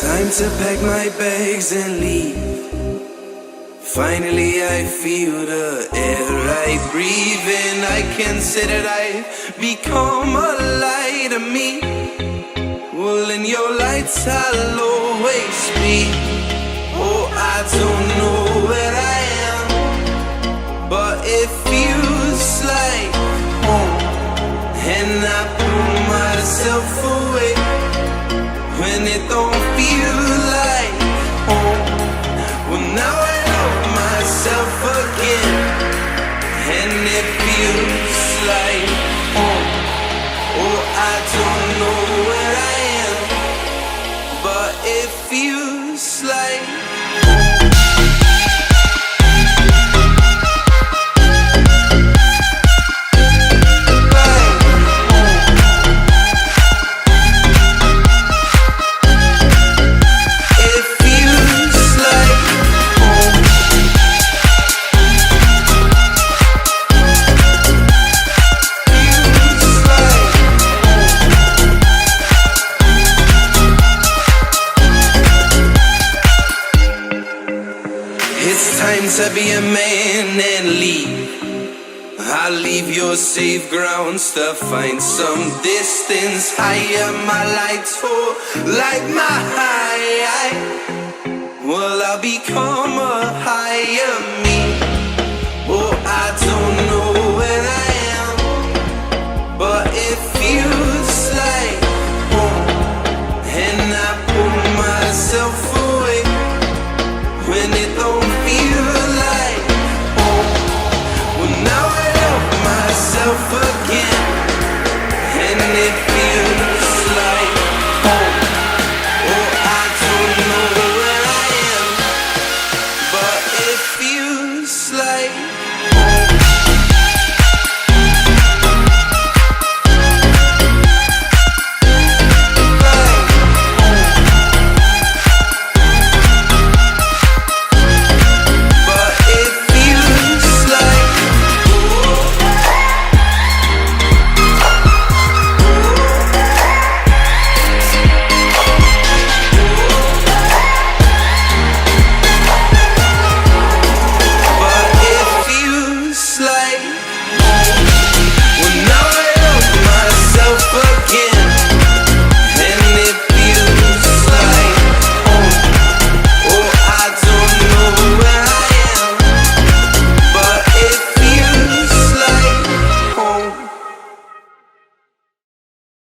Time to pack my bags and leave. Finally I feel the air I breathe in. I can say that I've become a light to me. Well, in your lights I'll always be. Oh, I don't know where I am, but it feels like home. And I pull myself away when it don't feel like home. Well, now I love myself again, and it feels like home. Oh, I don't know where I am, but it feels like to be a man and leave. I'll leave your safe grounds to find some distance higher. My lights fall like my high. Well, I'll become a higher